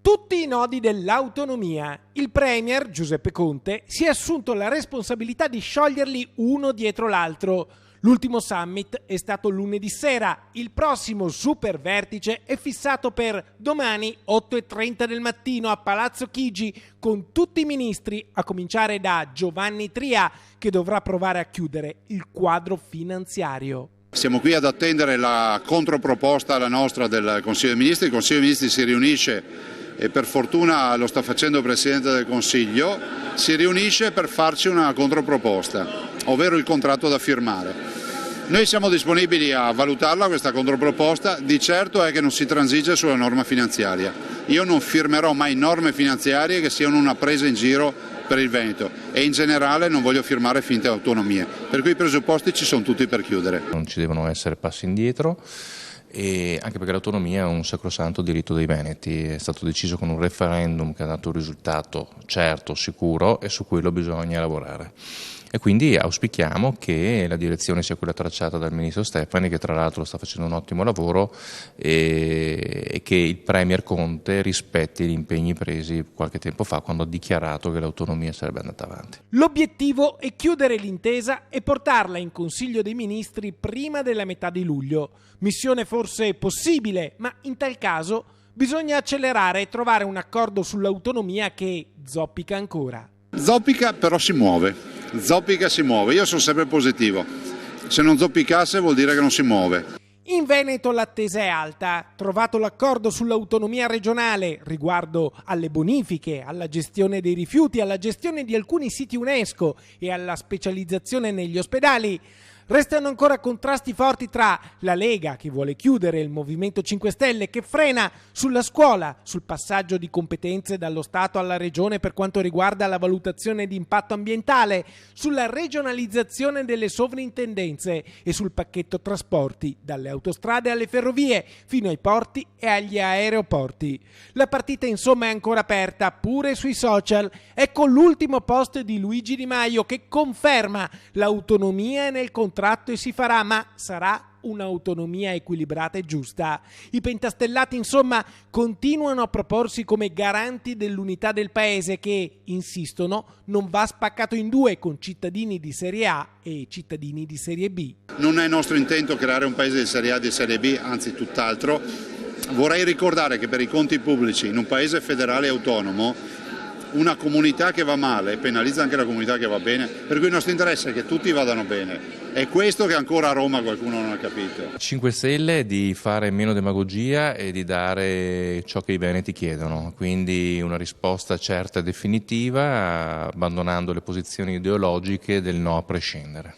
tutti i nodi dell'autonomia. Il premier Giuseppe Conte si è assunto la responsabilità di scioglierli uno dietro l'altro. L'ultimo summit è stato lunedì sera, il prossimo super vertice è fissato per domani 8:30 del mattino a Palazzo Chigi con tutti i ministri, a cominciare da Giovanni Tria, che dovrà provare a chiudere il quadro finanziario. Siamo qui ad attendere la controproposta alla nostra del Consiglio dei Ministri. Il Consiglio dei Ministri si riunisce e per fortuna lo sta facendo il Presidente del Consiglio, si riunisce per farci una controproposta, ovvero il contratto da firmare. Noi siamo disponibili a valutarla questa controproposta, di certo è che non si transige sulla norma finanziaria. Io non firmerò mai norme finanziarie che siano una presa in giro per il Veneto e in generale non voglio firmare finte autonomie, per cui i presupposti ci sono tutti per chiudere. Non ci devono essere passi indietro, e anche perché l'autonomia è un sacrosanto diritto dei veneti, è stato deciso con un referendum che ha dato un risultato certo, sicuro e su quello bisogna lavorare. E quindi auspichiamo che la direzione sia quella tracciata dal ministro Stefani, che tra l'altro sta facendo un ottimo lavoro, e che il premier Conte rispetti gli impegni presi qualche tempo fa quando ha dichiarato che l'autonomia sarebbe andata avanti. L'obiettivo è chiudere l'intesa e portarla in Consiglio dei Ministri prima della metà di luglio. Missione forse possibile, ma in tal caso bisogna accelerare e trovare un accordo sull'autonomia che zoppica ancora. Zoppica però si muove. Zoppica si muove, io sono sempre positivo, se non zoppicasse vuol dire che non si muove. In Veneto l'attesa è alta, trovato l'accordo sull'autonomia regionale riguardo alle bonifiche, alla gestione dei rifiuti, alla gestione di alcuni siti UNESCO e alla specializzazione negli ospedali. Restano ancora contrasti forti tra la Lega, che vuole chiudere, e il Movimento 5 Stelle, che frena, sulla scuola, sul passaggio di competenze dallo Stato alla Regione per quanto riguarda la valutazione di impatto ambientale, sulla regionalizzazione delle sovrintendenze e sul pacchetto trasporti, dalle autostrade alle ferrovie, fino ai porti e agli aeroporti. La partita insomma è ancora aperta, pure sui social. Ecco l'ultimo post di Luigi Di Maio che conferma l'autonomia nel contratto e si farà, ma sarà un'autonomia equilibrata e giusta. I pentastellati insomma continuano a proporsi come garanti dell'unità del paese che, insistono, non va spaccato in due con cittadini di serie A e cittadini di serie B. Non è nostro intento creare un paese di serie A e di serie B, anzi tutt'altro. Vorrei ricordare che per i conti pubblici in un paese federale autonomo una comunità che va male penalizza anche la comunità che va bene, per cui il nostro interesse è che tutti vadano bene. È questo che ancora a Roma qualcuno non ha capito. 5 Stelle è di fare meno demagogia e di dare ciò che i veneti chiedono, quindi una risposta certa e definitiva, abbandonando le posizioni ideologiche del no a prescindere.